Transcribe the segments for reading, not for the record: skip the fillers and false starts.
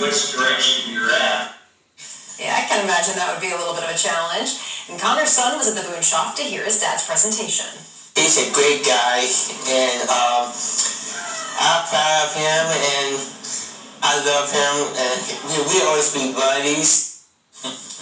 which direction you're at. Yeah, I can imagine that would be a little bit of a challenge. And Connor's son was at the Boone shop to hear his dad's presentation. He's a great guy, and I'm proud of him, and I love him, and we always be buddies.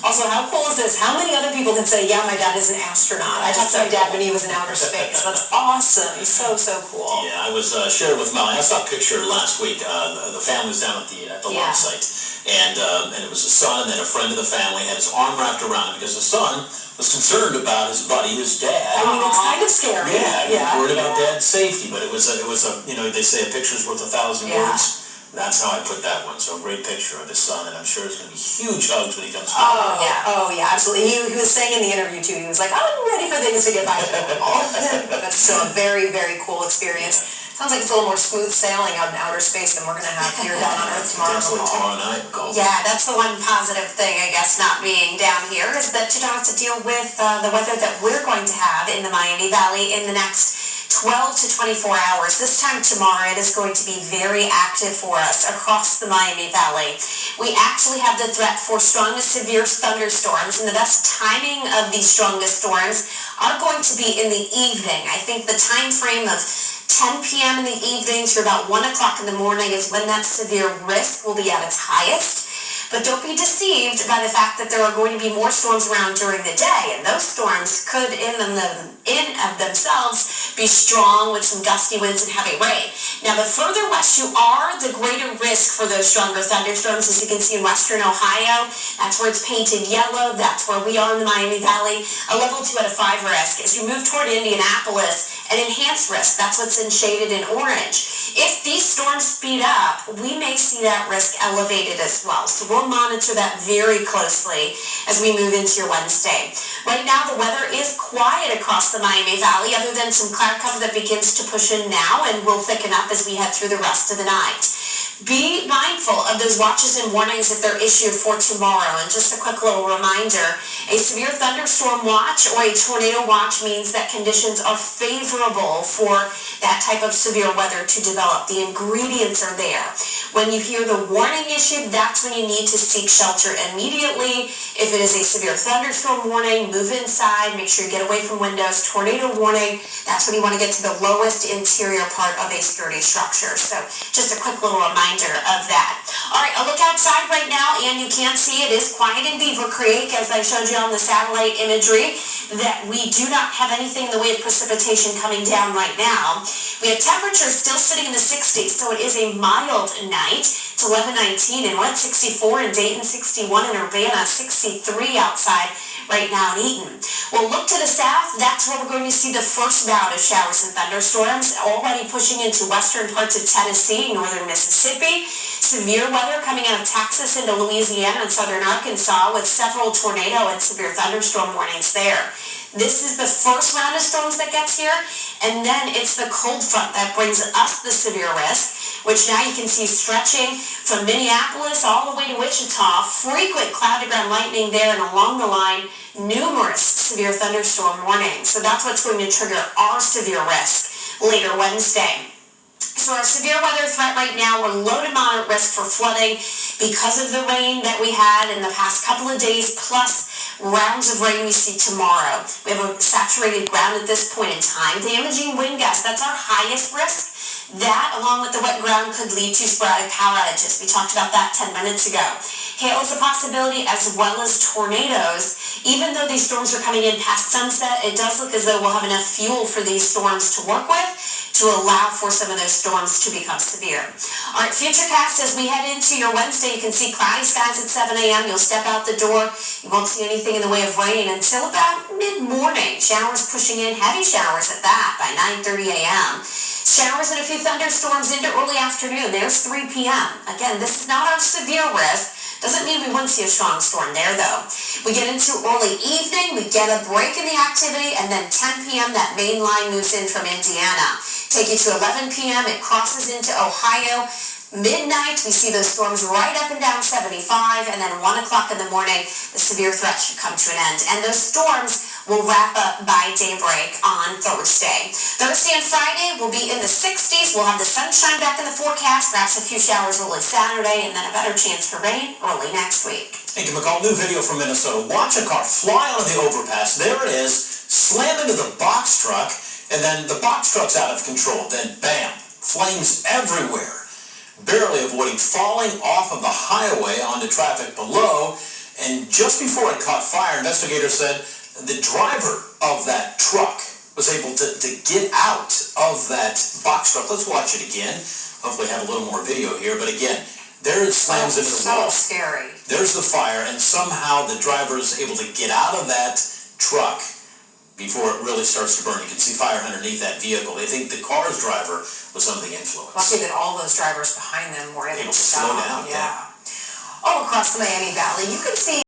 Also, how cool is this? How many other people can say, yeah, my dad is an astronaut? I talked to my dad when he was in outer space. That's awesome. So cool. Yeah, I was sharing with Molly. I saw a picture last week. The family was down at the launch site. And it was a son and then a friend of the family had his arm wrapped around him because the son was concerned about his buddy, his dad. I mean, it's kind of scary. Yeah, worried about dad's safety. But it was a they say a picture's worth 1,000 words. That's how I put that one. So a great picture of his son, and I'm sure it's going to be huge hugs when he comes back. Oh yeah, absolutely. He was saying in the interview too, he was like, I'm ready for things to get back to normal. That's still a very, very cool experience. Sounds like it's a little more smooth sailing out in outer space than we're going to have here down on Earth tomorrow. Definitely tomorrow night, McCall. Yeah, that's the one positive thing, I guess, not being down here, is that you don't have to deal with the weather that we're going to have in the Miami Valley in the next 12 to 24 hours. This time tomorrow, it is going to be very active for us across the Miami Valley. We actually have the threat for strong to severe thunderstorms, and the best timing of these strongest storms are going to be in the evening. I think the time frame of 10 p.m. in the evening to about 1 o'clock in the morning is when that severe risk will be at its highest. But don't be deceived by the fact that there are going to be more storms around during the day, and those storms could in of themselves be strong with some gusty winds and heavy rain. Now, the further west you are, the greater risk for those stronger thunderstorms, as you can see in western Ohio. That's where it's painted yellow. That's where we are in the Miami Valley. A level 2 out of 5 risk. As you move toward Indianapolis, an enhanced risk. That's what's shaded in orange. If these storms speed up, we may see that risk elevated as well. So we'll monitor that very closely as we move into your Wednesday. Right now, the weather is quiet across the Miami Valley, other than some cloud cover that begins to push in now and will thicken up as we head through the rest of the night. Be mindful of those watches and warnings if they're issued for tomorrow. And just a quick little reminder, a severe thunderstorm watch or a tornado watch means that conditions are favorable for that type of severe weather to develop. The ingredients are there. When you hear the warning issued, that's when you need to seek shelter immediately. If it is a severe thunderstorm warning, move inside, make sure you get away from windows. Tornado warning, that's when you want to get to the lowest interior part of a sturdy structure. So just a quick little reminder of that. All right, a look outside right now, and you can see it is quiet in Beaver Creek, as I showed you on the satellite imagery, that we do not have anything in the way of precipitation coming down right now. We have temperatures still sitting in the 60s, so it is a mild night. It's 11:19, and we're at 64 in Dayton, 61 in Urbana, 63 outside right now in Eaton. Well, look to the south. That's where we're going to see the first bout of showers and thunderstorms, already pushing into western parts of Tennessee, northern Mississippi. Severe weather coming out of Texas into Louisiana and southern Arkansas, with several tornado and severe thunderstorm warnings there. This is the first round of storms that gets here, and then it's the cold front that brings us the severe risk, which now you can see stretching from Minneapolis all the way to Wichita. Frequent cloud-to-ground lightning there, and along the line, numerous severe thunderstorm warnings. So that's what's going to trigger our severe risk later Wednesday. So our severe weather threat right now, we're low to moderate risk for flooding because of the rain that we had in the past couple of days, plus rounds of rain we see tomorrow. We have a saturated ground at this point in time. Damaging wind gusts, that's our highest risk. That, along with the wet ground, could lead to sporadic power outages. We talked about that 10 minutes ago. Hail is a possibility, as well as tornadoes. Even though these storms are coming in past sunset, it does look as though we'll have enough fuel for these storms to work with to allow for some of those storms to become severe. All right, futurecast, as we head into your Wednesday, you can see cloudy skies at 7 a.m. You'll step out the door. You won't see anything in the way of rain until about mid-morning. Showers pushing in, heavy showers at that by 9:30 a.m. Showers and a few thunderstorms into early afternoon. There's 3 p.m. Again, this is not our severe risk. Doesn't mean we wouldn't see a strong storm there, though. We get into early evening, we get a break in the activity, and then 10 p.m. that main line moves in from Indiana. Take you to 11 p.m., it crosses into Ohio. Midnight, we see those storms right up and down 75, and then 1 o'clock in the morning, the severe threat should come to an end. And those storms will wrap up by daybreak on Thursday. Thursday and Friday will be in the 60s. We'll have the sunshine back in the forecast, perhaps a few showers early Saturday, and then a better chance for rain early next week. Thank you, McCall. New video from Minnesota. Watch a car fly onto the overpass. There it is, slam into the box truck, and then the box truck's out of control. Then, bam, flames everywhere. Barely avoiding falling off of the highway onto traffic below, and just before it caught fire, investigators said the driver of that truck was able to get out of that box truck. Let's watch it again. Hopefully have a little more video here, but again, there it slams into the wall. So scary. There's the fire, and somehow the driver is able to get out of that truck before it really starts to burn. You can see fire underneath that vehicle. They think the car's driver was under the influence. Lucky that all those drivers behind them were able to slow stop. down. Yeah. All across the Miami Valley, you can see